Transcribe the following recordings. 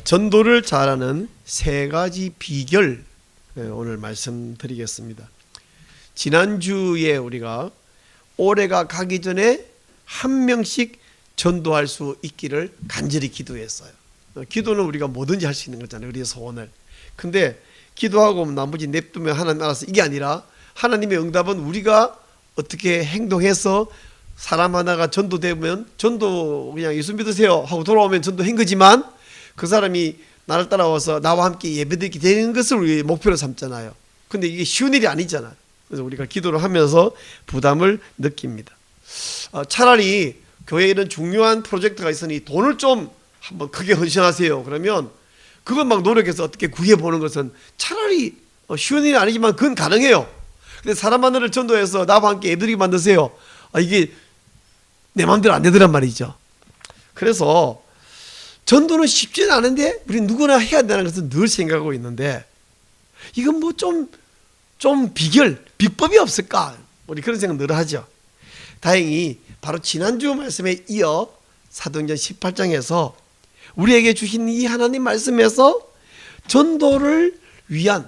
전도를 잘하는 세 가지 비결 오늘 말씀드리겠습니다. 지난주에 우리가 올해가 가기 전에 한 명씩 전도할 수 있기를 간절히 기도했어요. 기도는 우리가 뭐든지 할 수 있는 거잖아요. 우리의 소원을. 근데 기도하고 나머지 냅두면 하나님 알아서, 이게 아니라 하나님의 응답은 우리가 어떻게 행동해서 사람 하나가 전도되면, 전도 그냥 예수 믿으세요 하고 돌아오면 전도한 거지만 그 사람이 나를 따라와서 나와 함께 예배드리게 되는 것을 우리 목표로 삼잖아요. 근데 이게 쉬운 일이 아니잖아요. 그래서 우리가 기도를 하면서 부담을 느낍니다. 차라리 교회에 이런 중요한 프로젝트가 있으니 돈을 좀 한번 크게 헌신하세요. 그러면 그것 막 노력해서 어떻게 구해보는 것은 차라리 쉬운 일이 아니지만 그건 가능해요. 근데 사람 하나를 전도해서 나와 함께 예배드리게 만드세요. 이게 내 마음대로 안 되더란 말이죠. 그래서 전도는 쉽지는 않은데 우리 누구나 해야 되는 것은 늘 생각하고 있는데, 이건 뭐 좀 비법이 없을까? 우리 그런 생각 늘 하죠. 다행히 바로 지난주 말씀에 이어 사도행전 18장에서 우리에게 주신 이 하나님 말씀에서 전도를 위한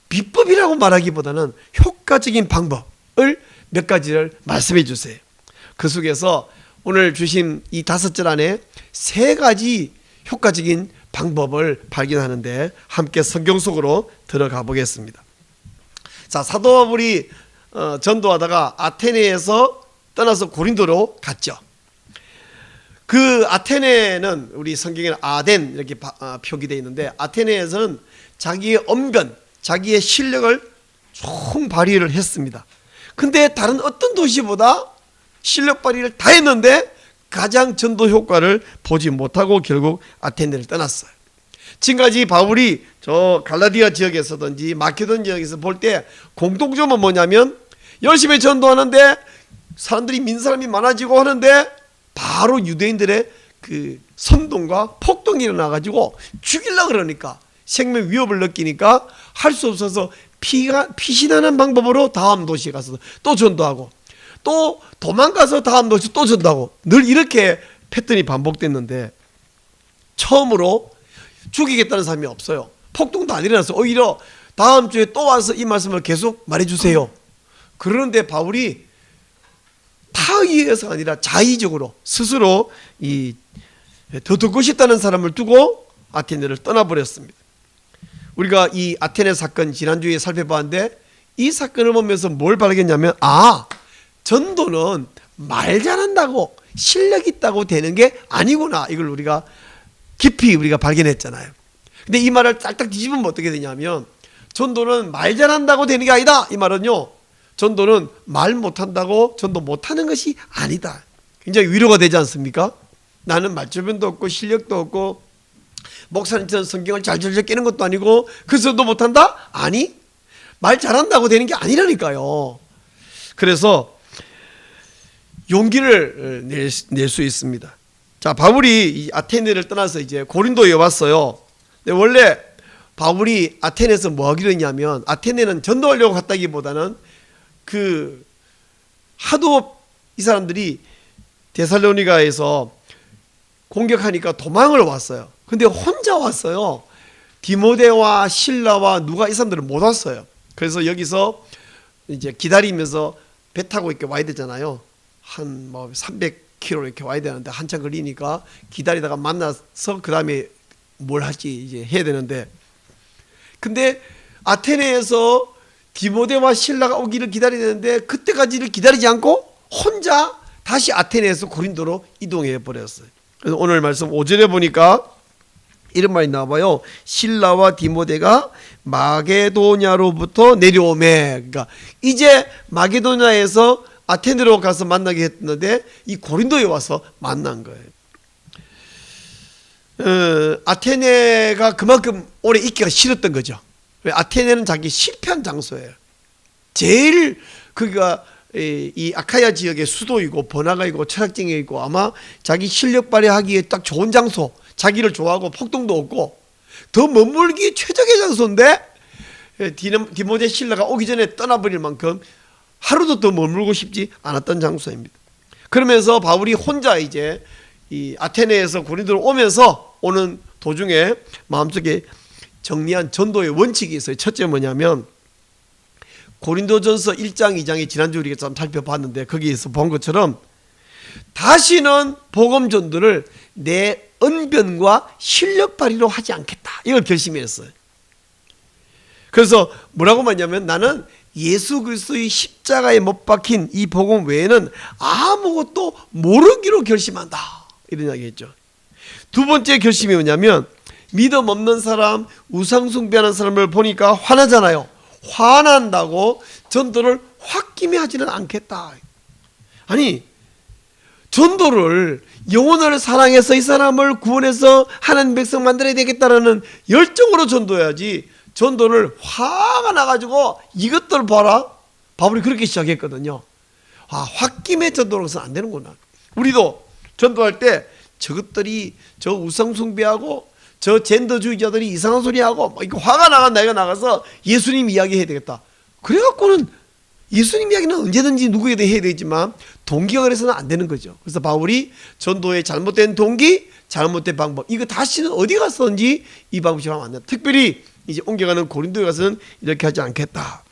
비법이라고 말하기보다는 효과적인 방법을 몇 가지를 말씀해 주세요. 그 속에서 오늘 주신 이 5절 안에 3가지 효과적인 방법을 발견하는데 함께 성경 속으로 들어가 보겠습니다. 자, 사도 바울이 전도하다가 아테네에서 떠나서 고린도로 갔죠. 그 아테네는 우리 성경에는 아덴 이렇게 표기되어 있는데, 아테네에서는 자기의 언변, 자기의 실력을 총 발휘를 했습니다. 근데 다른 어떤 도시보다 실력 발휘를 다 했는데 가장 전도 효과를 보지 못하고 결국 아테네를 떠났어요. 지금까지 바울이 저 갈라디아 지역에서든지 마케도니 지역에서 볼 때 공통점은 뭐냐면, 열심히 전도하는데 사람들이 민사람이 많아지고 하는데 바로 유대인들의 그 선동과 폭동이 일어나가지고 죽이려고 그러니까, 생명 위협을 느끼니까 할 수 없어서 피신하는 방법으로 다음 도시에 가서 또 전도하고, 또 도망가서 다음 도시 또 전도하고, 늘 이렇게 패턴이 반복됐는데 처음으로 죽이겠다는 사람이 없어요. 폭동도 안 일어나서 오히려 다음 주에 또 와서 이 말씀을 계속 말해주세요. 그러는데 바울이 타의에서 아니라 자의적으로 스스로 더 듣고 싶다는 사람을 두고 아테네를 떠나버렸습니다. 우리가 이 아테네 사건 지난주에 살펴봤는데, 이 사건을 보면서 뭘 발견했냐면, 전도는 말 잘한다고 실력 있다고 되는 게 아니구나, 이걸 우리가 깊이 우리가 발견했잖아요. 근데 이 말을 딱 뒤집으면 어떻게 되냐면, 전도는 말 잘한다고 되는 게 아니다. 이 말은요, 전도는 말 못한다고 전도 못하는 것이 아니다. 굉장히 위로가 되지 않습니까? 나는 말주변도 없고 실력도 없고 목사님처럼 성경을 잘 깨는 것도 아니고 그래서 도 못한다? 아니, 말 잘한다고 되는 게 아니라니까요. 그래서 용기를 낼 수 있습니다. 자, 바울이 이 아테네를 떠나서 이제 고린도에 왔어요. 근데 원래 바울이 아테네에서 뭐 하기로 했냐면, 아테네는 전도하려고 갔다기보다는 하도 이 사람들이 데살로니가에서 공격하니까 도망을 왔어요. 근데 혼자 왔어요. 디모데와 실라와 누가, 이 사람들은 못 왔어요. 그래서 여기서 이제 기다리면서 배 타고 이렇게 와야 되잖아요. 한 300km 이렇게 와야 되는데 한참 걸리니까 기다리다가 만나서 그 다음에 뭘 할지 이제 해야 되는데, 근데 아테네에서 디모데와 실라가 오기를 기다려야 되는데 그때까지를 기다리지 않고 혼자 다시 아테네에서 고린도로 이동해 버렸어요. 그래서 오늘 말씀 5절에 보니까 이런 말이 나와요. 실라와 디모데가 마게도냐로부터 내려오매. 그러니까 이제 마게도냐에서 아테네로 가서 만나게 했는데 이 고린도에 와서 만난 거예요. 아테네가 그만큼 오래 있기가 싫었던 거죠. 아테네는 자기 실패한 장소예요. 제일 그가 이 아카야 지역의 수도이고 번화가이고 철학쟁이이고 아마 자기 실력 발휘하기에 딱 좋은 장소, 자기를 좋아하고 폭동도 없고 더 머물기 최적의 장소인데, 디모데 실라가 오기 전에 떠나버릴 만큼 하루도 더 머물고 싶지 않았던 장소입니다. 그러면서 바울이 혼자 이제 이 아테네에서 고린도로 오면서 오는 도중에 마음속에 정리한 전도의 원칙이 있어요. 첫째 뭐냐면 고린도전서 1장 2장에 지난주 우리가 좀 살펴봤는데 거기에서 본 것처럼 다시는 복음 전도를 내 언변과 실력 발휘로 하지 않겠다, 이걸 결심했어요. 그래서 뭐라고 말하냐면 나는 예수 그리스도의 십자가에 못 박힌 이 복음 외에는 아무것도 모르기로 결심한다, 이런 이야기 했죠. 두 번째 결심이 뭐냐면 믿음 없는 사람, 우상 숭배하는 사람을 보니까 화나잖아요. 화난다고 전도를 홧김에 하지는 않겠다. 아니, 전도를 영혼을 사랑해서 이 사람을 구원해서 하나님 백성 만들어야 되겠다라는 열정으로 전도해야지, 전도를 화가 나가지고 이것들 봐라, 바울이 그렇게 시작했거든요. 홧김에 전도로서는 안 되는구나. 우리도 전도할 때 저것들이 저 우상 숭배하고 저 젠더주의자들이 이상한 소리하고 이거 화가 나간다, 이거 나가서 예수님 이야기 해야 되겠다. 그래갖고는 예수님 이야기는 언제든지 누구에게 해야 되지만 동기가 그래서는 안 되는 거죠. 그래서 바울이 전도의 잘못된 동기, 잘못된 방법, 이거 다시는 어디 가서든지 이 방식으로 하면 안 된다. 특별히 이제 옮겨가는 고린도에 가서는 이렇게 하지 않겠다,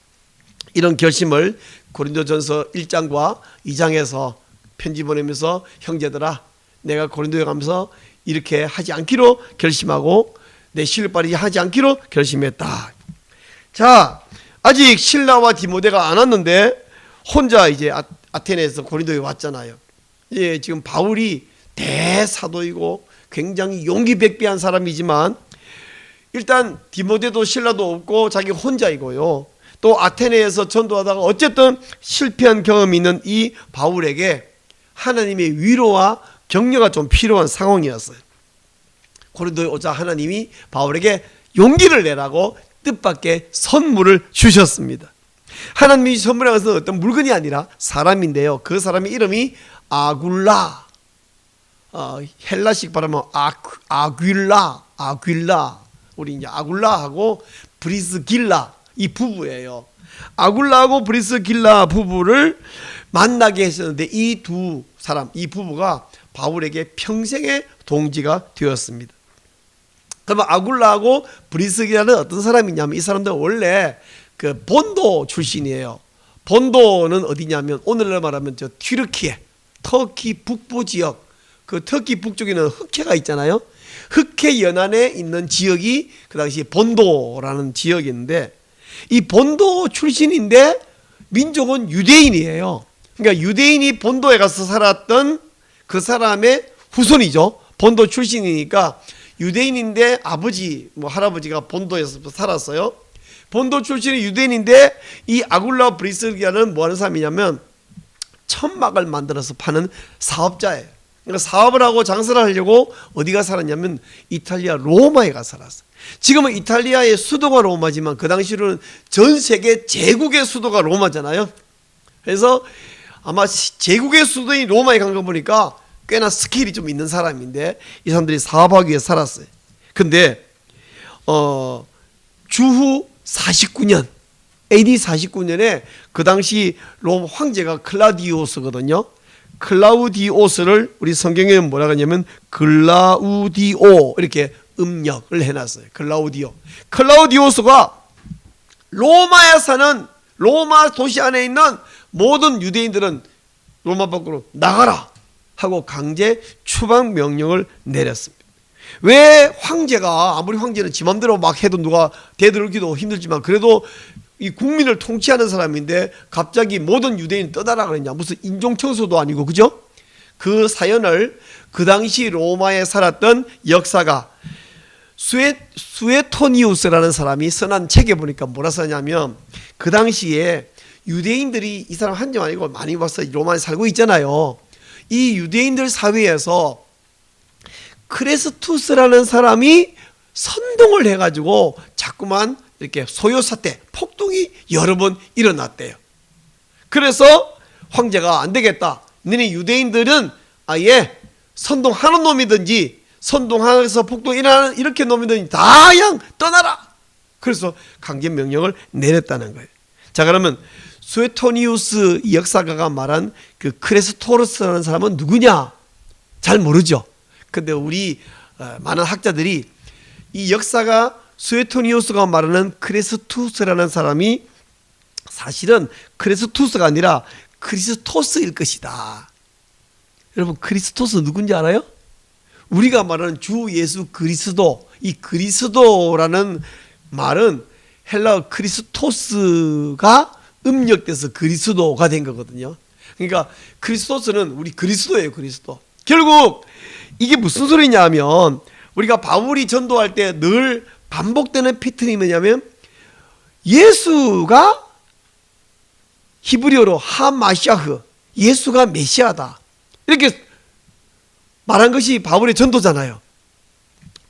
이런 결심을 고린도전서 1장과 2장에서 편지 보내면서 형제들아, 내가 고린도에 가면서 이렇게 하지 않기로 결심하고 내 실력 발휘 하지 않기로 결심했다. 자, 아직 실라와 디모데가 안 왔는데 혼자 이제 아테네에서 고린도에 왔잖아요. 예, 지금 바울이 대사도이고 굉장히 용기백배한 사람이지만 일단 디모데도 실라도 없고 자기 혼자이고요. 또 아테네에서 전도하다가 어쨌든 실패한 경험이 있는 이 바울에게 하나님의 위로와 격려가 좀 필요한 상황이었어요. 고린도에 오자 하나님이 바울에게 용기를 내라고 뜻밖의 선물을 주셨습니다. 하나님이 선물한 것은 어떤 물건이 아니라 사람인데요. 그 사람의 이름이 아굴라, 헬라식 발음은 아굴라. 우리 이제 아굴라하고 브리스길라, 이 부부예요. 아굴라하고 브리스길라 부부를 만나게 했었는데 이 두 사람, 이 부부가 바울에게 평생의 동지가 되었습니다. 그러면 아굴라하고 브리스길라는 어떤 사람이냐면 이 사람들은 원래 그 본도 출신이에요. 본도는 어디냐면 오늘날 말하면 저 튀르키예, 터키 북부 지역, 그 터키 북쪽에는 흑해가 있잖아요. 흑해 연안에 있는 지역이 그 당시 본도라는 지역인데 이 본도 출신인데 민족은 유대인이에요. 그러니까 유대인이 본도에 가서 살았던 그 사람의 후손이죠. 본도 출신이니까 유대인인데 아버지, 할아버지가 본도에서 살았어요. 본도 출신의 유대인인데 이 아굴라 브리스기아는 뭐 하는 사람이냐면 천막을 만들어서 파는 사업자예요. 그러니까 사업을 하고 장사를 하려고 어디가 살았냐면 이탈리아 로마에 가 살았어요. 지금은 이탈리아의 수도가 로마지만 그 당시로는 전 세계 제국의 수도가 로마잖아요. 그래서 아마 제국의 수도인 로마에 간 거 보니까 꽤나 스케일이 좀 있는 사람인데 이 사람들이 사업하기 위해 살았어요. 근데 주후 49년 AD 49년에 그 당시 롬 황제가 클라우디오스거든요. 클라우디오스를 우리 성경에 뭐라고 하냐면 글라우디오 이렇게 음력을 해놨어요. 클라우디오스가 로마에 사는 로마 도시 안에 있는 모든 유대인들은 로마 밖으로 나가라 하고 강제 추방 명령을 내렸습니다. 왜 황제가, 아무리 황제는 지 맘대로 막 해도 누가 대들기도 힘들지만 그래도 이 국민을 통치하는 사람인데 갑자기 모든 유대인 떠나라 그랬냐? 무슨 인종청소도 아니고, 그죠? 그 사연을 그 당시 로마에 살았던 역사가 수에토니우스라는 사람이 써난 책에 보니까 뭐라 써냐면 그 당시에 유대인들이 이 사람 한점 아니고 많이 와서 로마에 살고 있잖아요. 이 유대인들 사회에서 크레스투스라는 사람이 선동을 해가지고 자꾸만 이렇게 소요사태, 폭동이 여러 번 일어났대요. 그래서 황제가 안 되겠다. 너네 유대인들은 아예 선동하는 놈이든지 선동해서 폭동 일어나는 이렇게 놈이든지 다 그냥 떠나라. 그래서 강제 명령을 내렸다는 거예요. 자, 그러면 수에토니우스 역사가가 말한 그 크레스토르스라는 사람은 누구냐? 잘 모르죠. 근데 우리 많은 학자들이 이 역사가 수에토니우스가 말하는 크레스투스라는 사람이 사실은 크레스투스가 아니라 크리스토스일 것이다. 여러분, 크리스토스 누군지 알아요? 우리가 말하는 주 예수 그리스도, 이 그리스도라는 말은 헬라어 크리스토스가 음력돼서 그리스도가 된 거거든요. 그러니까 크리스토스는 우리 그리스도예요. 그리스도. 결국 이게 무슨 소리냐 하면, 우리가 바울이 전도할 때 늘 반복되는 패턴이 뭐냐면, 예수가 히브리어로 하마샤흐, 예수가 메시아다, 이렇게 말한 것이 바울의 전도잖아요.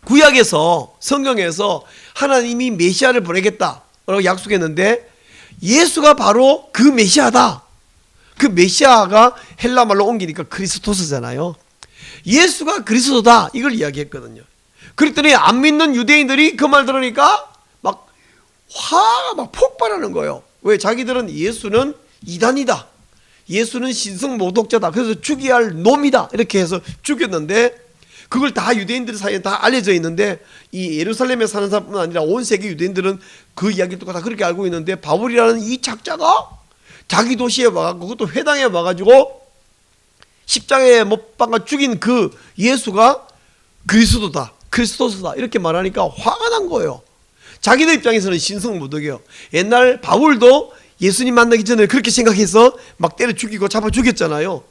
구약에서, 성경에서 하나님이 메시아를 보내겠다라고 약속했는데 예수가 바로 그 메시아다. 그 메시아가 헬라말로 옮기니까 크리스토스잖아요. 예수가 그리스도다, 이걸 이야기했거든요. 그랬더니 안 믿는 유대인들이 그 말 들으니까 막 화가 막 폭발하는 거예요. 왜? 자기들은 예수는 이단이다, 예수는 신성 모독자다, 그래서 죽여야 할 놈이다, 이렇게 해서 죽였는데, 그걸 다 유대인들 사이에 다 알려져 있는데, 이 예루살렘에 사는 사람뿐만 아니라 온 세계 유대인들은 그 이야기를 다 그렇게 알고 있는데, 바울이라는 이 작자가 자기 도시에 와가지고, 그것도 회당에 와가지고 십자가에 못 박아 죽인 그 예수가 그리스도다, 크리스토스다, 이렇게 말하니까 화가 난 거예요. 자기들 입장에서는 신성모독이에요. 옛날 바울도 예수님 만나기 전에 그렇게 생각해서 막 때려 죽이고 잡아 죽였잖아요.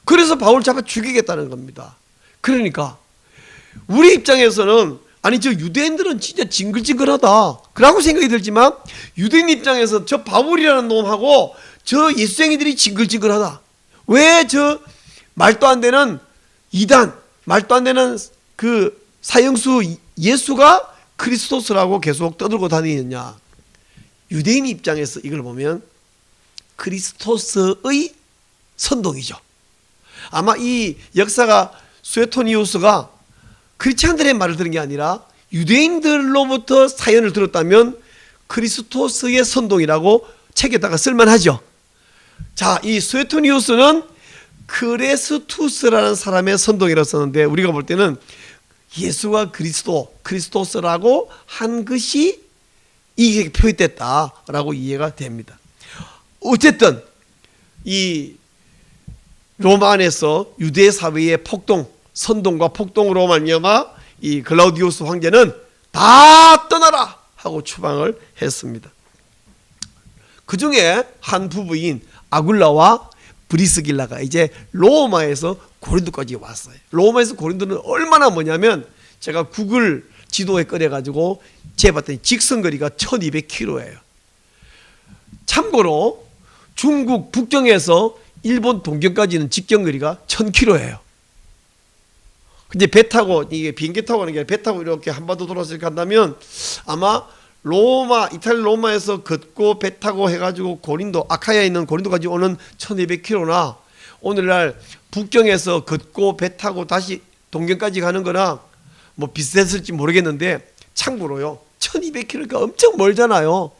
그래서 바울 잡아 죽이겠다는 겁니다. 그러니까 우리 입장에서는, 아니 저 유대인들은 진짜 징글징글하다 그라고 생각이 들지만, 유대인 입장에서 저 바울이라는 놈하고 저 예수쟁이들이 징글징글하다. 왜 저 말도 안 되는 이단, 말도 안 되는 그 사형수 예수가 크리스토스라고 계속 떠들고 다니느냐. 유대인 입장에서 이걸 보면 크리스토스의 선동이죠. 아마 이 역사가 수에토니우스가 크리스찬들의 말을 들은 게 아니라 유대인들로부터 사연을 들었다면 크리스토스의 선동이라고 책에다가 쓸만하죠. 자, 이 수에토니우스는 크레스투스라는 사람의 선동이라고 썼는데, 우리가 볼 때는 예수가 그리스도, 크리스토스라고 한 것이 이게 표현됐다라고 이해가 됩니다. 어쨌든 이 로마 안에서 유대 사회의 폭동, 선동과 폭동으로 말미암아 이 글라우디우스 황제는 다 떠나라 하고 추방을 했습니다. 그 중에 한 부부인 아굴라와 브리스길라가 이제 로마에서 고린도까지 왔어요. 로마에서 고린도는 얼마나 뭐냐면, 제가 구글 지도에 꺼내가지고 재봤더니 직선거리가 1200km예요. 참고로 중국 북경에서 일본 동경까지는 직경거리가 1000km예요. 근데 배 타고, 이게 비행기 타고 가는 게 아니라 배 타고 이렇게 한반도 돌아서 이렇게 한다면, 아마 로마, 이탈리아 로마에서 걷고 배 타고 해가지고 고린도, 아카야에 있는 고린도까지 오는 1200km나, 오늘날 북경에서 걷고 배 타고 다시 동경까지 가는 거나 뭐 비슷했을지 모르겠는데, 참고로요, 1200km가 엄청 멀잖아요.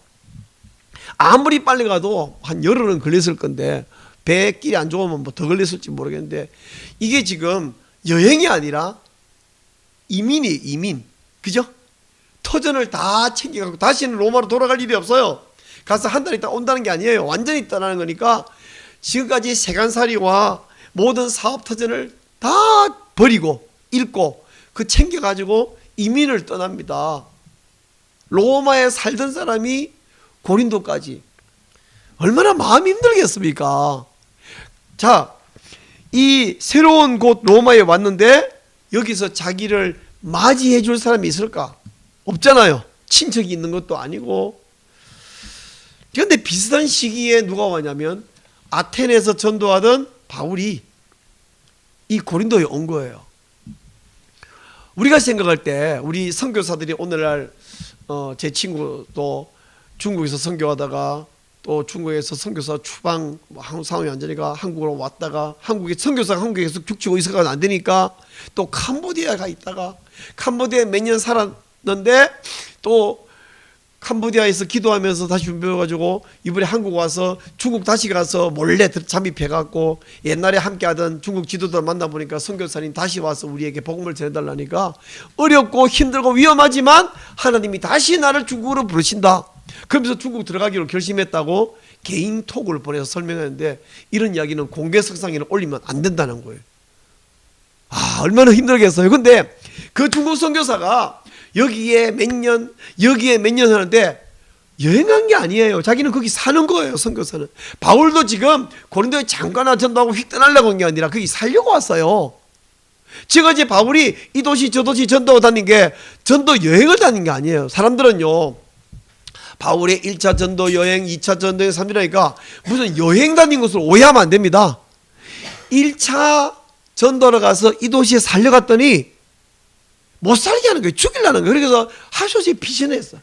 아무리 빨리 가도 한 열흘은 걸렸을 건데, 배 길이 안 좋으면 뭐 더 걸렸을지 모르겠는데, 이게 지금 여행이 아니라 이민이에요. 이민. 그죠? 터전을 다 챙겨가고 다시는 로마로 돌아갈 일이 없어요. 가서 한 달 있다 온다는 게 아니에요. 완전히 떠나는 거니까 지금까지 세간살이와 모든 사업 터전을 다 버리고 잃고 그 챙겨가지고 이민을 떠납니다. 로마에 살던 사람이 고린도까지 얼마나 마음이 힘들겠습니까? 자, 이 새로운 곳 로마에 왔는데 여기서 자기를 맞이해 줄 사람이 있을까? 없잖아요. 친척이 있는 것도 아니고. 그런데 비슷한 시기에 누가 왔냐면 아테네에서 전도하던 바울이 이 고린도에 온 거예요. 우리가 생각할 때 우리 선교사들이 오늘날 제 친구도 중국에서 선교하다가 또 중국에서 선교사 추방, 한국 상황이 안 되니까 한국으로 왔다가, 한국에 선교사가 한국에서 죽치고 있어가 안 되니까 또 캄보디아에 가 있다가, 캄보디아에 몇 년 살았는데 또 캄보디아에서 기도하면서 다시 준비해가지고 이번에 한국 와서 중국 다시 가서 몰래 잠입해갖고 옛날에 함께하던 중국 지도자를 만나보니까 선교사님 다시 와서 우리에게 복음을 전해달라니까 어렵고 힘들고 위험하지만 하나님이 다시 나를 중국으로 부르신다. 그러면서 중국 들어가기로 결심했다고 개인 톡을 보내서 설명했는데 이런 이야기는 공개 석상에 올리면 안 된다는 거예요. 얼마나 힘들겠어요. 근데 그 중국 선교사가 여기에 몇 년 하는데 여행한 게 아니에요. 자기는 거기 사는 거예요. 선교사는. 바울도 지금 고린도에 잠깐 전도하고 휙 떠나려고 한 게 아니라 거기 살려고 왔어요. 지금 이제 바울이 이 도시 저 도시 전도 다닌 게 전도 여행을 다닌 게 아니에요. 사람들은요, 바울의 1차 전도 여행, 2차 전도 여행, 3차니까 무슨 여행 다닌 것으로 오해하면 안 됩니다. 1차 전도를 가서 이 도시에 살려갔더니 못 살게 하는 거예요. 죽이려는 거예요. 그래서 하소시 피신했어.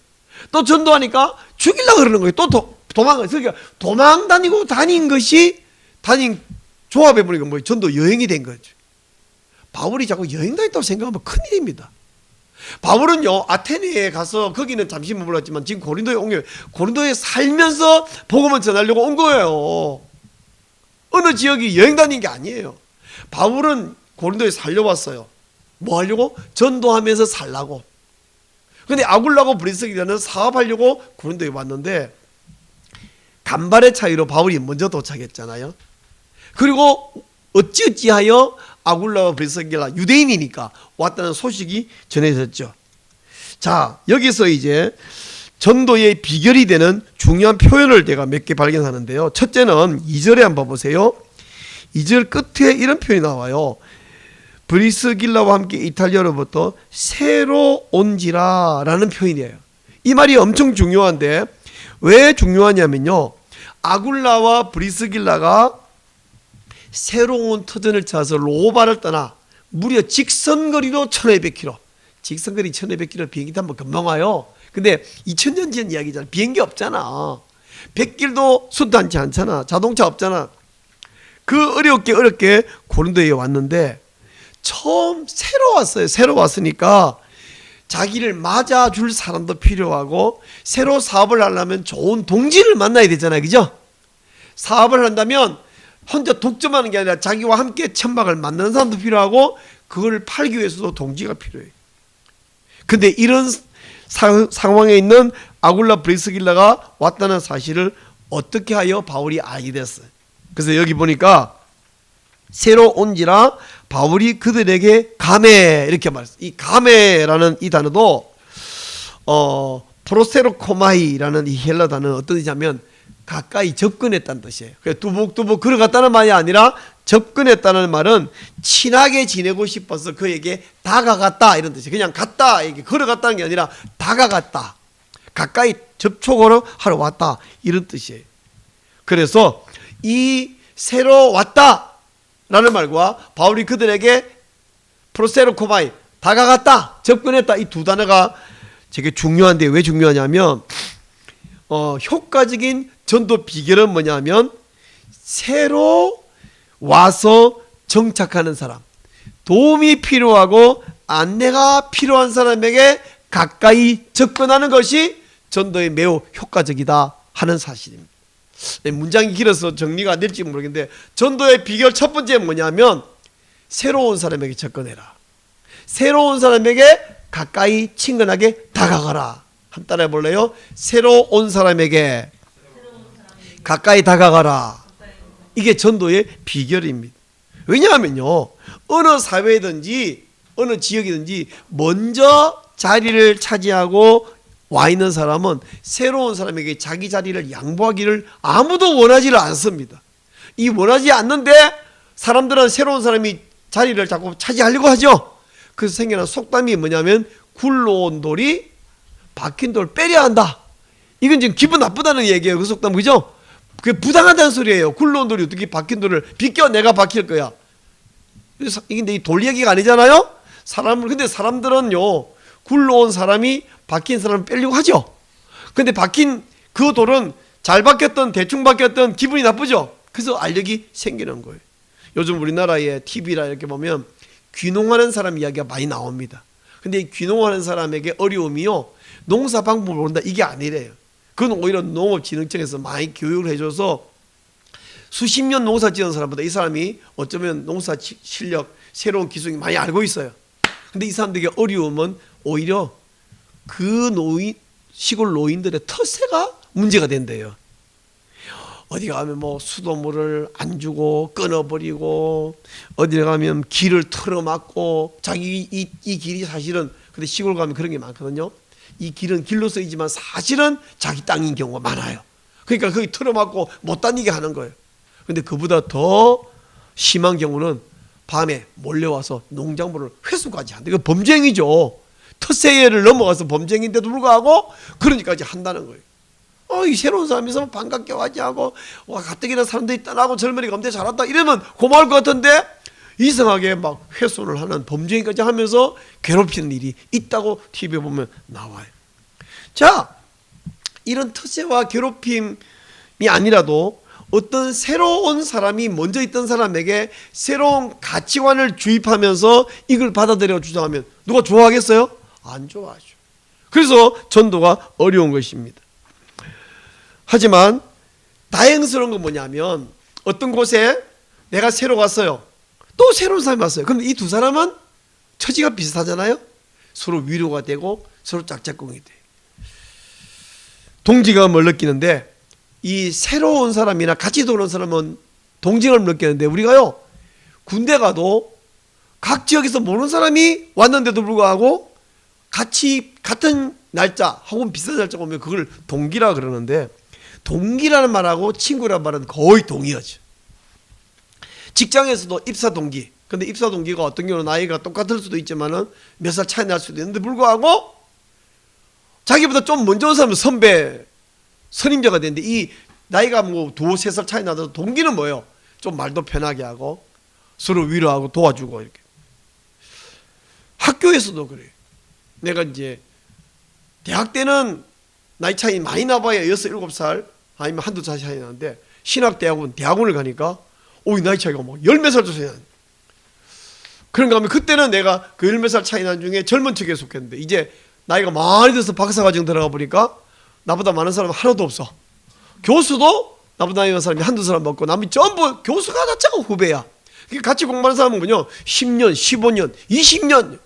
또 전도하니까 죽이려고 그러는 거예요. 또 도망가요. 그러니까 도망 다니고 다닌 것이 조합해보니까 뭐 전도 여행이 된 거죠. 바울이 자꾸 여행 다녔다고 생각하면 큰일입니다. 바울은요, 아테네에 가서 거기는 잠시 머물렀지만 지금 고린도에 온 거예요. 고린도에 살면서 복음을 전하려고 온 거예요. 어느 지역이 여행 다닌 게 아니에요. 바울은 고린도에 살려왔어요. 뭐 하려고? 전도하면서 살라고. 근데 아굴라고 브리스기라는 사업하려고 고린도에 왔는데 간발의 차이로 바울이 먼저 도착했잖아요. 그리고 어찌어찌하여 아굴라와 브리스기라 유대인이니까 왔다는 소식이 전해졌죠. 자, 여기서 이제 전도의 비결이 되는 중요한 표현을 제가 몇 개 발견하는데요. 첫째는 2절에 한번 보세요. 2절 끝에 이런 표현이 나와요. 브리스길라와 함께 이탈리아로부터 새로 온지라 라는 표현이에요. 이 말이 엄청 중요한데 왜 중요하냐면요, 아굴라와 브리스길라가 새로운 터전을 찾아서 로바를 떠나 무려 직선거리로 1200km, 직선거리 1200km 비행기 타면 금방 와요. 근데 2000년 전 이야기잖아. 비행기 없잖아. 백길도 순탄치 않잖아. 자동차 없잖아. 그 어렵게 고린도에 왔는데 처음 새로 왔어요. 새로 왔으니까 자기를 맞아줄 사람도 필요하고 새로 사업을 하려면 좋은 동지를 만나야 되잖아요. 그죠? 사업을 한다면 혼자 독점하는 게 아니라 자기와 함께 천막을 만드는 사람도 필요하고 그걸 팔기 위해서도 동지가 필요해요. 근데 이런 상황에 있는 아굴라 브리스길라가 왔다는 사실을 어떻게 하여 바울이 알게 됐어요. 그래서 여기 보니까 새로 온지라 바울이 그들에게 가메 이렇게 말했어요. 이 가메라는 이 단어도 프로세로코마이라는 이 헬라 단어는 어떤 뜻이냐면 가까이 접근했다는 뜻이에요. 두벅두벅 걸어갔다는 말이 아니라 접근했다는 말은 친하게 지내고 싶어서 그에게 다가갔다 이런 뜻이에요. 그냥 갔다, 이게 걸어갔다는 게 아니라 다가갔다, 가까이 접촉을 하러 왔다 이런 뜻이에요. 그래서 이 새로 왔다 라는 말과 바울이 그들에게 프로세로코마이 다가갔다, 접근했다, 이 두 단어가 되게 중요한데 왜 중요하냐면 효과적인 전도 비결은 뭐냐면 새로 와서 정착하는 사람, 도움이 필요하고 안내가 필요한 사람에게 가까이 접근하는 것이 전도에 매우 효과적이다 하는 사실입니다. 문장이 길어서 정리가 안 될지 모르겠는데 전도의 비결 첫 번째 뭐냐면 새로운 사람에게 접근해라. 새로운 사람에게 가까이 친근하게 다가가라. 한번 따라해 볼래요? 새로 온 사람에게 가까이 다가가라. 이게 전도의 비결입니다. 왜냐하면요, 어느 사회든지 어느 지역이든지 먼저 자리를 차지하고 와 있는 사람은 새로운 사람에게 자기 자리를 양보하기를 아무도 원하지를 않습니다. 이 원하지 않는데 사람들은 새로운 사람이 자리를 자꾸 차지하려고 하죠. 그래서 생겨난 속담이 뭐냐면 굴러온 돌이 박힌 돌 빼려 한다. 이건 지금 기분 나쁘다는 얘기예요. 그 속담, 그죠? 그게 부당하다는 소리예요. 굴러온 돌이 어떻게 박힌 돌을 비껴 내가 박힐 거야. 근데 이 돌 얘기가 아니잖아요. 근데 사람들은요, 굴러온 사람이 박힌 사람을 빼려고 하죠. 근데 박힌 그 돌은 잘 박혔던 대충 박혔던 기분이 나쁘죠. 그래서 알력이 생기는 거예요. 요즘 우리나라의 TV라 이렇게 보면 귀농하는 사람 이야기가 많이 나옵니다. 근데 이 귀농하는 사람에게 어려움이요, 농사 방법을 모른다 이게 아니래요. 그건 오히려 농업진흥청에서 많이 교육을 해줘서 수십 년 농사 지은 사람보다 이 사람이 어쩌면 농사 실력, 새로운 기술이 많이 알고 있어요. 근데 이 사람들에게 어려움은 오히려 그 시골 노인들의 텃세가 문제가 된대요. 어디 가면 뭐 수돗물을 안 주고 끊어버리고, 어디 가면 길을 틀어막고, 자기 이 길이 사실은, 근데 시골 가면 그런 게 많거든요. 이 길은 길로 쓰이지만 사실은 자기 땅인 경우가 많아요. 그러니까 거기 틀어막고 못 다니게 하는 거예요. 근데 그보다 더 심한 경우는 밤에 몰려와서 농작물을 회수까지 한다. 이거 범죄행위죠. 텃세를 넘어가서 범죄행위인데도 불구하고 그러니까지 한다는 거예요. 이 새로운 사람이서 반갑게 와지 하고, 와 가뜩이나 사람들이 떠나고 젊은이가 엄청 잘한다 이러면 고마울 것 같은데, 이상하게 막 훼손을 하는 범죄까지 하면서 괴롭히는 일이 있다고 TV에 보면 나와요. 자, 이런 텃세와 괴롭힘이 아니라도 어떤 새로운 사람이 먼저 있던 사람에게 새로운 가치관을 주입하면서 이걸 받아들여 주장하면 누가 좋아하겠어요? 안 좋아하죠. 그래서 전도가 어려운 것입니다. 하지만 다행스러운 건 뭐냐면, 어떤 곳에 내가 새로 갔어요. 또 새로운 사람이 왔어요. 그럼 이 두 사람은 처지가 비슷하잖아요. 서로 위로가 되고 서로 짝짝꿍이 돼요. 동지감을 느끼는데, 이 새로운 사람이나 같이 들어온 사람은 동지감을 느끼는데, 우리가요 군대 가도 각 지역에서 모르는 사람이 왔는데도 불구하고 같이 같은 날짜 혹은 비슷한 날짜 오면 그걸 동기라 그러는데, 동기라는 말하고 친구라는 말은 거의 동의하죠. 직장에서도 입사 동기. 근데 입사 동기가 어떤 경우는 나이가 똑같을 수도 있지만은 몇 살 차이 날 수도 있는데 불구하고 자기보다 좀 먼저 온 사람은 선배, 선임자가 되는데, 이 나이가 뭐 두세 살 차이 나도 동기는 뭐예요? 좀 말도 편하게 하고 서로 위로하고 도와주고 이렇게. 학교에서도 그래요. 내가 이제 대학 때는 나이 차이 많이 나봐야 6, 7살 아니면 한두 살 차이 나는데, 신학대학원, 대학원을 가니까 이 나이 차이가 뭐 10몇 살 차이 나는. 그런가 하면 그때는 내가 그 10몇 살 차이 난 중에 젊은 척에 속했는데, 이제 나이가 많이 들어서 박사과정 들어가 보니까 나보다 많은 사람은 하나도 없어. 교수도 나보다 나이 많은 사람이 한두 사람 없고, 남이 전부 교수가 자체가 후배야. 같이 공부하는 사람은 그냥 10년, 15년, 20년.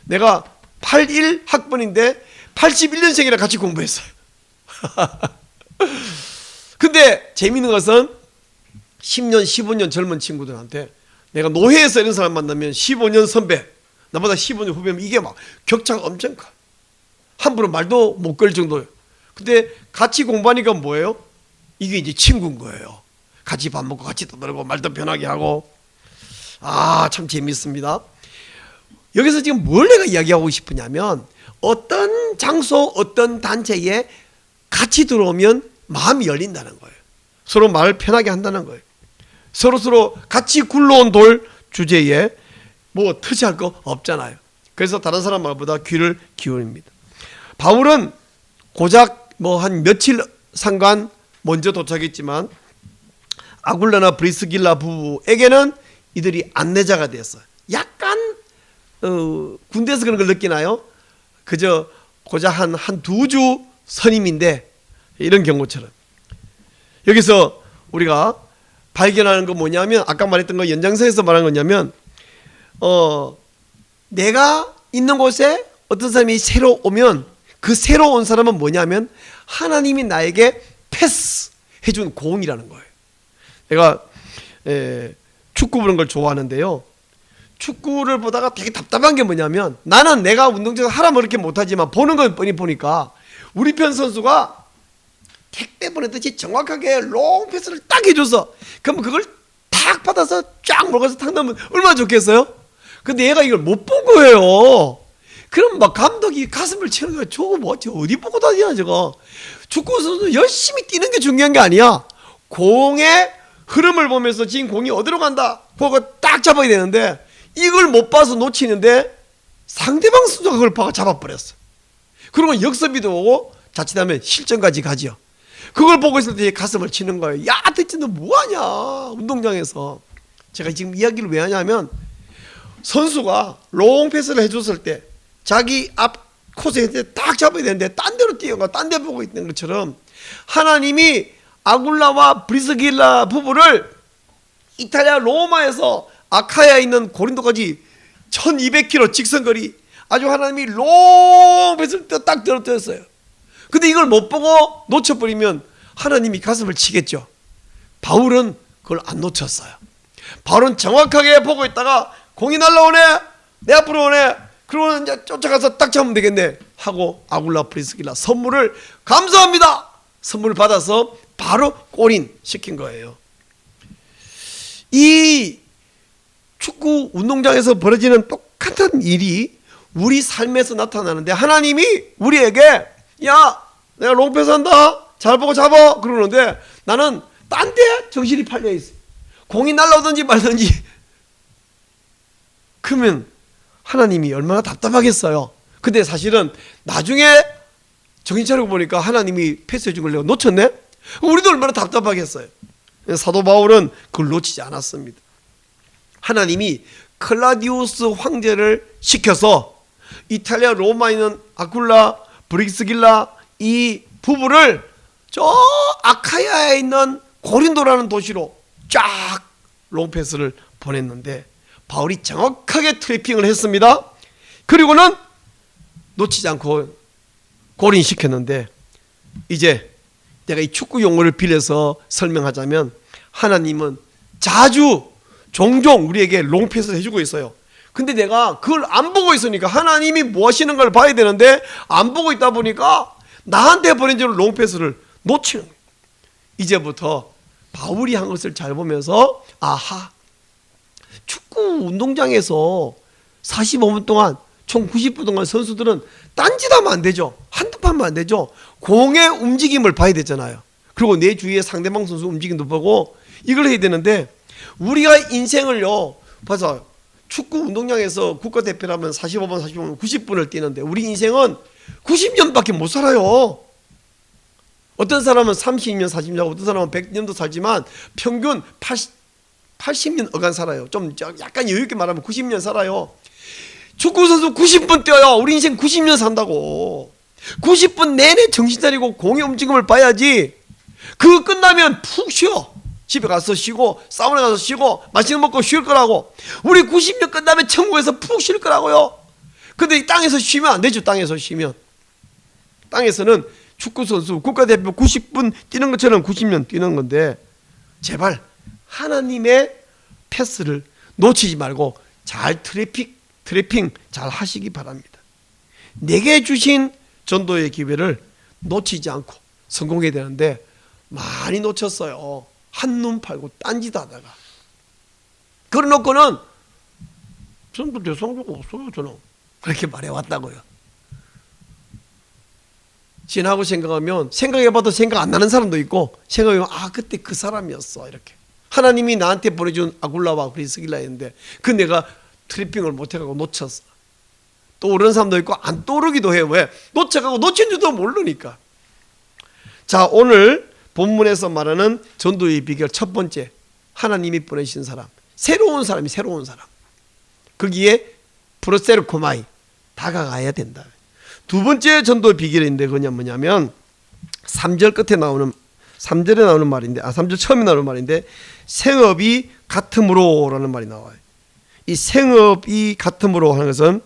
내가 81 학번인데 81년생이랑 같이 공부했어요. 근데 재미있는 것은 10년, 15년 젊은 친구들한테 내가 노회에서 이런 사람 만나면 15년 선배, 나보다 15년 후배면 이게 막 격차가 엄청 커. 함부로 말도 못 걸 정도예요. 근데 같이 공부하니까 뭐예요? 이게 이제 친구인 거예요. 같이 밥 먹고 같이 떠들고 말도 편하게 하고. 참 재밌습니다. 여기서 지금 뭘 내가 이야기하고 싶으냐면, 어떤 장소, 어떤 단체에 같이 들어오면 마음이 열린다는 거예요. 서로 말을 편하게 한다는 거예요. 서로 같이 굴러온 돌 주제에 뭐 터치할 거 없잖아요. 그래서 다른 사람 말보다 귀를 기울입니다. 바울은 고작 뭐 한 며칠 상관 먼저 도착했지만, 아굴라나 브리스길라 부부에게는 이들이 안내자가 됐어요. 약간 군대에서 그런 걸 느끼나요? 그저 고작 한 두 주 선임인데, 이런 경우처럼. 여기서 우리가 발견하는 건 뭐냐면, 아까 말했던 거 연장선에서 말한 거냐면, 내가 있는 곳에 어떤 사람이 새로 오면 그 새로 온 사람은 뭐냐면 하나님이 나에게 패스해준 공이라는 거예요. 내가 축구 보는 걸 좋아하는데요, 축구를 보다가 되게 답답한 게 뭐냐면, 나는 내가 운동장에서 하라면 그렇게 못하지만 보는 건 뻔히 보니까 우리 편 선수가 택배 보내듯이 정확하게 롱 패스를 딱 해줘서, 그러면 그걸 탁 받아서 쫙 먹어서 탁 넣으면 얼마나 좋겠어요? 근데 얘가 이걸 못 본 거예요. 그럼 막 감독이 가슴을 치는 거야. 저거 뭐지? 어디 보고 다니냐 저거. 축구 선수 열심히 뛰는 게 중요한 게 아니야. 공의 흐름을 보면서 지금 공이 어디로 간다 그거 딱 잡아야 되는데, 이걸 못 봐서 놓치는데 상대방 선수가 그걸 봐서 잡아버렸어. 그러면 역습이도 오고 자칫하면 실점까지 가죠. 그걸 보고 있을 때 가슴을 치는 거예요. 야, 대체 너 뭐하냐 운동장에서. 제가 지금 이야기를 왜 하냐면, 선수가 롱 패스를 해줬을 때 자기 앞 코스에 딱 잡아야 되는데 딴 데로 뛰어가 딴 데 보고 있는 것처럼 하나님이 아굴라와 브리스길라 부부를 이탈리아 로마에서 아카야에 있는 고린도까지 1200km 직선거리 아주 하나님이 롱패스를 딱 떨어뜨렸어요. 근데 이걸 못 보고 놓쳐버리면 하나님이 가슴을 치겠죠. 바울은 그걸 안 놓쳤어요. 바울은 정확하게 보고 있다가 공이 날라오네, 내 앞으로 오네, 그러면 이제 쫓아가서 딱 잡으면 되겠네 하고 아굴라 프리스길라 선물을 감사합니다 선물을 받아서 바로 골인 시킨 거예요. 이 축구 운동장에서 벌어지는 똑같은 일이 우리 삶에서 나타나는데 하나님이 우리에게 야 내가 롱패스 한다 잘 보고 잡아 그러는데 나는 딴 데 정신이 팔려 있어. 공이 날라오든지 말든지. 그러면 하나님이 얼마나 답답하겠어요. 근데 사실은 나중에 정신 차리고 보니까 하나님이 패스해 준 걸 내가 놓쳤네. 우리도 얼마나 답답하겠어요. 사도 바울은 그걸 놓치지 않았습니다. 하나님이 클라디우스 황제를 시켜서 이탈리아 로마에 있는 아굴라 브리스길라 이 부부를 저 아카야에 있는 고린도라는 도시로 쫙 롱패스를 보냈는데 바울이 정확하게 트래핑을 했습니다. 그리고는 놓치지 않고 골인시켰는데 이제 내가 이 축구 용어를 빌려서 설명하자면 하나님은 자주 종종 우리에게 롱패스를 해주고 있어요. 근데 내가 그걸 안 보고 있으니까 하나님이 뭐 하시는 걸 봐야 되는데 안 보고 있다 보니까 나한테 보내주는 롱패스를 놓치는 거예요. 이제부터 바울이 한 것을 잘 보면서 아하 축구 운동장에서 45분 동안 총 90분 동안 선수들은 딴짓하면 안 되죠. 한두 판만 안 되죠. 공의 움직임을 봐야 되잖아요. 그리고 내 주위에 상대방 선수 움직임도 보고 이걸 해야 되는데 우리가 인생을요 봐서 축구 운동장에서 국가대표라면 45분 45분 90분을 뛰는데 우리 인생은 90년밖에 못 살아요. 어떤 사람은 30년 40년 어떤 사람은 100년도 살지만 평균 80년 어간 살아요. 좀 약간 여유있게 말하면 90년 살아요. 축구선수 90분 뛰어요. 우리 인생 90년 산다고. 90분 내내 정신 차리고 공의 움직임을 봐야지. 그거 끝나면 푹 쉬어. 집에 가서 쉬고 사우나 가서 쉬고 맛있는 거 먹고 쉴 거라고. 우리 90년 끝나면 천국에서 푹 쉴 거라고요. 근데 이 땅에서 쉬면 안 되죠. 땅에서 쉬면. 땅에서는 축구선수 국가대표 90분 뛰는 것처럼 90년 뛰는 건데 제발 하나님의 패스를 놓치지 말고 잘 트래핑 잘 하시기 바랍니다. 내게 주신 전도의 기회를 놓치지 않고 성공해야 되는데 많이 놓쳤어요. 한눈 팔고 딴짓 하다가. 그래놓고는 전도 대상자가 없어요. 저는 그렇게 말해왔다고요. 지나고 생각하면 생각해봐도 생각 안 나는 사람도 있고 생각해보면 아 그때 그 사람이었어 이렇게. 하나님이 나한테 보내준 아굴라와 브리스길라였는데 그 내가 트래핑을 못해가고 놓쳤어. 떠오르는 사람도 있고 안 떠오르기도 해요. 왜? 놓쳐가고 놓친 줄도 모르니까. 자 오늘 본문에서 말하는 전도의 비결 첫 번째 하나님이 보내신 사람 새로운 사람이 새로운 사람 거기에 프로세르코마이 다가가야 된다. 두 번째 전도의 비결인데 그냥 뭐냐면 3절 끝에 나오는 3절에 나오는 말인데 3절 처음에 나오는 말인데 생업이 같음으로라는 말이 나와요. 이 생업이 같음으로 하는 것은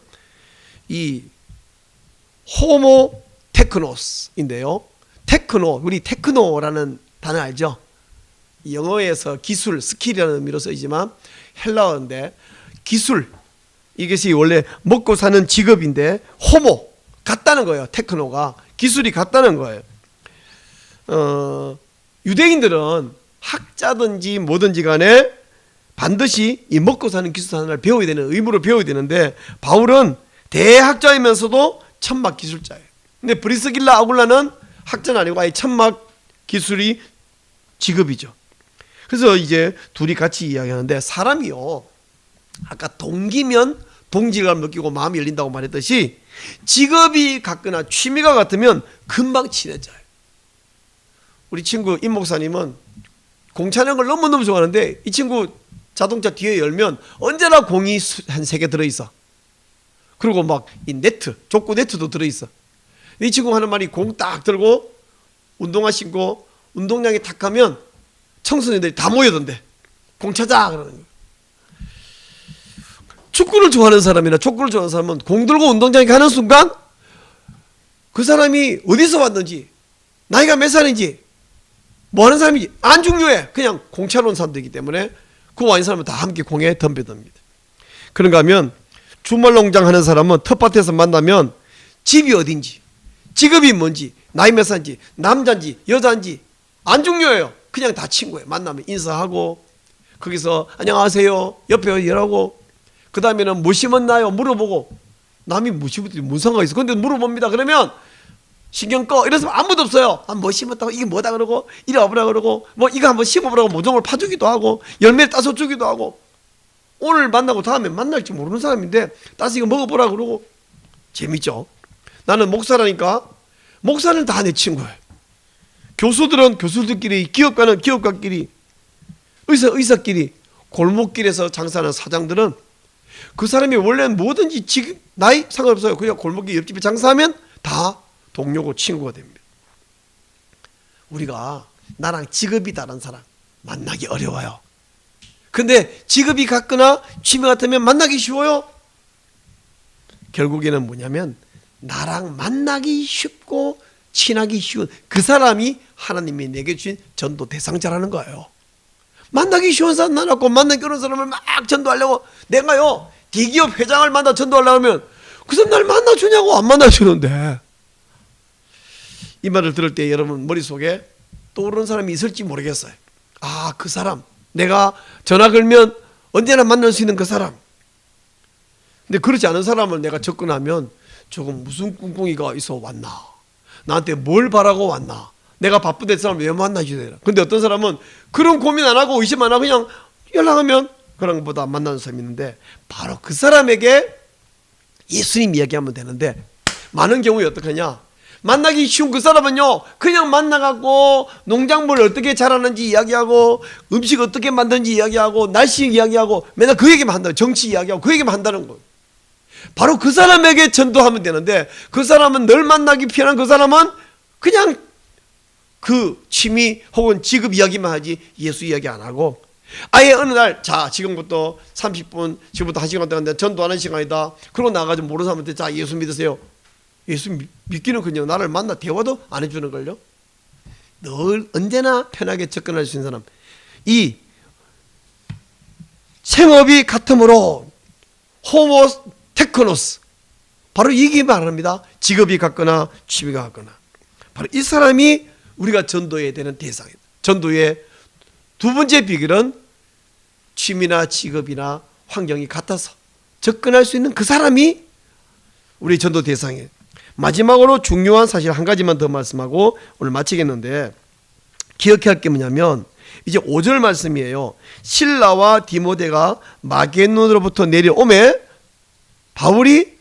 이 호모 테크노스인데요. 테크노 우리 테크노라는 단어 알죠? 영어에서 기술 스킬이라는 의미로 쓰이지만 헬라어인데 기술 이것이 원래 먹고 사는 직업인데 호모 같다는 거예요. 테크노가 기술이 같다는 거예요. 유대인들은 학자든지 뭐든지 간에 반드시 이 먹고 사는 기술 하나를 배워야 되는 의무로 배워야 되는데 바울은 대학자이면서도 천막 기술자예요. 근데 브리스길라 아굴라는 학자는 아니고 아예 천막 기술이 직업이죠. 그래서 이제 둘이 같이 이야기하는데 사람이요 아까 동기면 동질감을 느끼고 마음이 열린다고 말했듯이 직업이 같거나 취미가 같으면 금방 친해져요. 우리 친구 임 목사님은 공차는 걸 너무너무 좋아하는데 이 친구 자동차 뒤에 열면 언제나 공이 한 3개 들어있어. 그리고 막 이 네트, 족구 네트도 들어있어. 이 친구 하는 말이 공 딱 들고 운동화 신고 운동장에 탁 가면 청소년들이 다 모여든대. 공 찾아 그러는 거예요. 축구를 좋아하는 사람이나 족구를 좋아하는 사람은 공 들고 운동장에 가는 순간 그 사람이 어디서 왔는지, 나이가 몇 살인지, 뭐 하는 사람인지 안 중요해. 그냥 공 차러 온 사람들이기 때문에 그 와 있는 사람은 다 함께 공에 덤벼듭니다. 그런가 하면 주말 농장 하는 사람은 텃밭에서 만나면 집이 어딘지, 직업이 뭔지, 나이 몇 살인지, 남자인지 여자인지 안 중요해요. 그냥 다 친구예요. 만나면 인사하고 거기서 안녕하세요 옆에 일하고, 그 다음에는 뭐 심었나요 물어보고, 남이 뭐 심었더니 뭔 상관이 있어. 근데 물어봅니다. 그러면 신경 꺼 이래서 아무도 없어요. 뭐 심었다고 이게 뭐다 그러고 이리 와보라 그러고 뭐 이거 한번 심어보라고 모종을 파주기도 하고 열매를 따서 주기도 하고, 오늘 만나고 다음에 만날지 모르는 사람인데 따서 이거 먹어보라 그러고. 재밌죠. 나는 목사라니까 목사는 다 내 친구예요. 교수들은 교수들끼리, 기업가는 기업가끼리, 의사끼리, 골목길에서 장사하는 사장들은 그 사람이 원래는 뭐든지 지금 나이 상관없어요. 그냥 골목길 옆집에 장사하면 다 동료고 친구가 됩니다. 우리가 나랑 직업이 다른 사람 만나기 어려워요. 근데 직업이 같거나 취미 같으면 만나기 쉬워요. 결국에는 뭐냐면 나랑 만나기 쉽고 친하기 쉬운 그 사람이 하나님이 내게 주신 전도 대상자라는 거예요. 만나기 쉬운 사람 만나고 만나기 어려운 사람을 막 전도하려고, 내가요 대기업 회장을 만나 전도하려고 하면 그 사람 날 만나주냐고 안 만나주는데, 이 말을 들을 때 여러분 머릿속에 떠오르는 사람이 있을지 모르겠어요. 아, 그 사람 내가 전화 걸면 언제나 만날 수 있는 그 사람. 근데 그렇지 않은 사람을 내가 접근하면 조금 무슨 꿍꿍이가 있어 왔나, 나한테 뭘 바라고 왔나, 내가 바쁜데 사람 왜 만나줘야 되나. 근데 어떤 사람은 그런 고민 안 하고 의심 안 하고 그냥 연락하면 그런 것보다 안 만나는 사람이 있는데, 바로 그 사람에게 예수님 이야기하면 되는데, 많은 경우에 어떻게 하냐, 만나기 쉬운 그 사람은요 그냥 만나갖고 농작물 어떻게 자라는지 이야기하고 음식 어떻게 만드는지 이야기하고 날씨 이야기하고 맨날 그 얘기만 한다. 정치 이야기하고 그 얘기만 한다는 거예요. 바로 그 사람에게 전도하면 되는데, 그 사람은 늘 만나기 편한 그 사람은 그냥 그 취미 혹은 직업 이야기만 하지 예수 이야기 안 하고, 아예 어느 날 자 지금부터 30분 지금부터 1시간 동안 전도하는 시간이다. 그러고 나가지고 모르는 사람한테 자 예수 믿으세요. 예수 믿기는 그냥 나를 만나 대화도 안 해주는 걸요. 늘 언제나 편하게 접근할 수 있는 사람, 이 생업이 같으므로 호모 테크노스, 바로 이게 말합니다. 직업이 같거나 취미가 같거나, 바로 이 사람이 우리가 전도해야 되는 대상이다. 전도의 두 번째 비결은 취미나 직업이나 환경이 같아서 접근할 수 있는 그 사람이 우리 전도 대상이에요. 마지막으로 중요한 사실 한 가지만 더 말씀하고 오늘 마치겠는데, 기억해야 할 게 뭐냐면 이제 5절 말씀이에요. 실라와 디모데가 마게도냐로부터 내려오매 바울이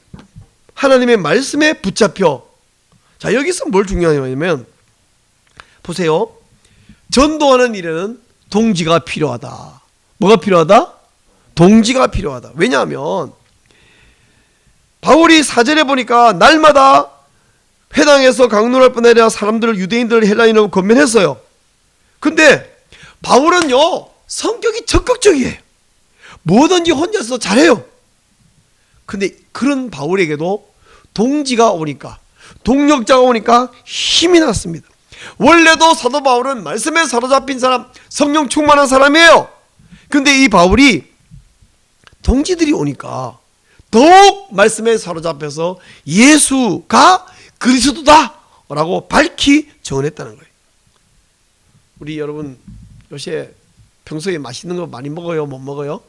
하나님의 말씀에 붙잡혀. 자, 여기서 뭘 중요하냐면 보세요. 전도하는 일에는 동지가 필요하다. 뭐가 필요하다? 동지가 필요하다. 왜냐하면 바울이 4절에 보니까 날마다 회당에서 강론할 뿐 아니라 사람들을, 유대인들을 헬라인으로 권면했어요. 근데 바울은요 성격이 적극적이에요. 뭐든지 혼자서 잘해요. 근데 그런 바울에게도 동지가 오니까, 동력자가 오니까 힘이 났습니다. 원래도 사도 바울은 말씀에 사로잡힌 사람, 성령 충만한 사람이에요. 근데 이 바울이 동지들이 오니까 더욱 말씀에 사로잡혀서 예수가 그리스도다 라고 밝히 전했다는 거예요. 우리 여러분 요새 평소에 맛있는 거 많이 먹어요? 못 먹어요?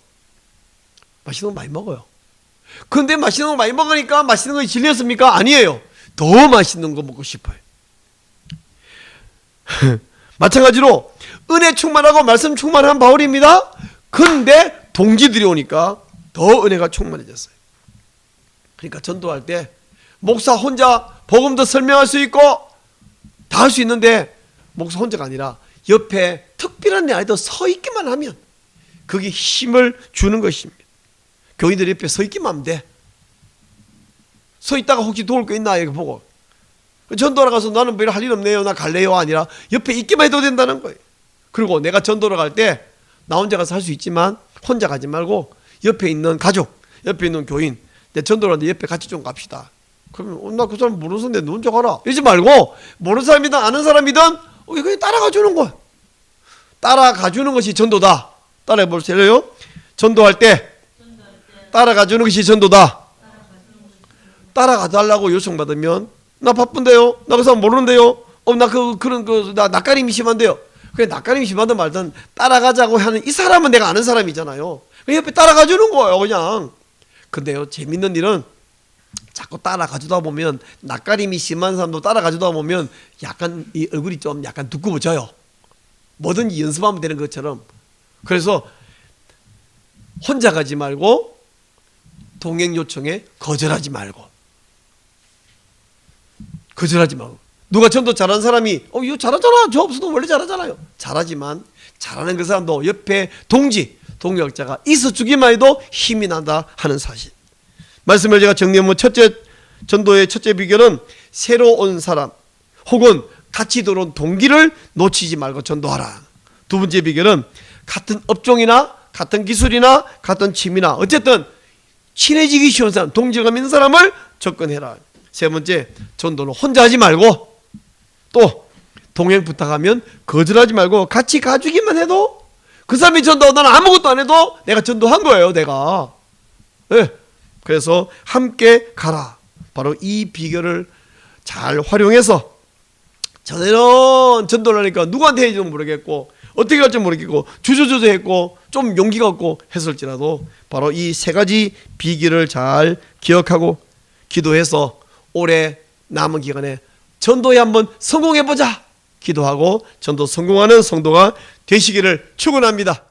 맛있는 거 많이 먹어요. 근데 맛있는 거 많이 먹으니까 맛있는 거 질렸습니까? 아니에요. 더 맛있는 거 먹고 싶어요. 마찬가지로 은혜 충만하고 말씀 충만한 바울입니다. 근데 동지들이 오니까 더 은혜가 충만해졌어요. 그러니까 전도할 때 목사 혼자 복음도 설명할 수 있고 다 할 수 있는데, 목사 혼자가 아니라 옆에 특별한 내 아이도 서 있기만 하면 그게 힘을 주는 것입니다. 교인들 옆에 서 있기만 하면 돼. 서 있다가 혹시 도울 거 있나 이렇게 보고, 전도하러 가서 나는 별 할 일 없네요, 나 갈래요 아니라 옆에 있기만 해도 된다는 거예요. 그리고 내가 전도를 갈 때 나 혼자 가서 할 수 있지만 혼자 가지 말고 옆에 있는 가족, 옆에 있는 교인, 내 전도를 하는데 옆에 같이 좀 갑시다. 그러면 나 그 사람 모르는데 너 혼자 가라 이러지 말고, 모르는 사람이든 아는 사람이든 그냥 따라가 주는 거야. 따라가 주는 것이 전도다. 따라해 볼래요? 전도할 때 따라가 주는 것이 전도다. 따라가 달라고 요청받으면, 나 바쁜데요, 나 그 사람 모르는데요, 나 낯가림이 심한데요. 그래, 낯가림이 심하든 말든 따라가자고 하는 이 사람은 내가 아는 사람이잖아요. 그 옆에 따라가 주는 거예요, 그냥. 근데요, 재밌는 일은 자꾸 따라가 주다 보면, 낯가림이 심한 사람도 따라가 주다 보면 약간 이 얼굴이 좀 약간 두꺼워져요. 뭐든지 연습하면 되는 것처럼. 그래서 혼자 가지 말고 동행 요청에 거절하지 말고. 누가 전도 잘하는 사람이 이거 잘하잖아, 저 없어도 원래 잘하잖아요. 잘하지만 잘하는 그 사람도 옆에 동역자가 있어 주기만 해도 힘이 난다 하는 사실. 말씀을 제가 정리하면, 전도의 첫째 비결은 새로 온 사람 혹은 같이 들어온 동기를 놓치지 말고 전도하라. 두 번째 비결은 같은 업종이나 같은 기술이나 같은 취미나 어쨌든 친해지기 쉬운 사람, 동질감 있는 사람을 접근해라. 세 번째, 전도는 혼자 하지 말고, 또 동행 부탁하면 거절하지 말고 같이 가주기만 해도, 그 사람이 전도하고 나는 아무것도 안 해도 내가 전도한 거예요, 내가. 네. 그래서 함께 가라. 바로 이 비결을 잘 활용해서, 전에는 전도를 하니까 누구한테 해야 할지 모르겠고 어떻게 할지 모르겠고 주저주저했고 좀 용기가 없고 했을지라도 바로 이 세 가지 비결을 잘 기억하고 기도해서 올해 남은 기간에 전도에 한번 성공해보자 기도하고 전도 성공하는 성도가 되시기를 축원합니다.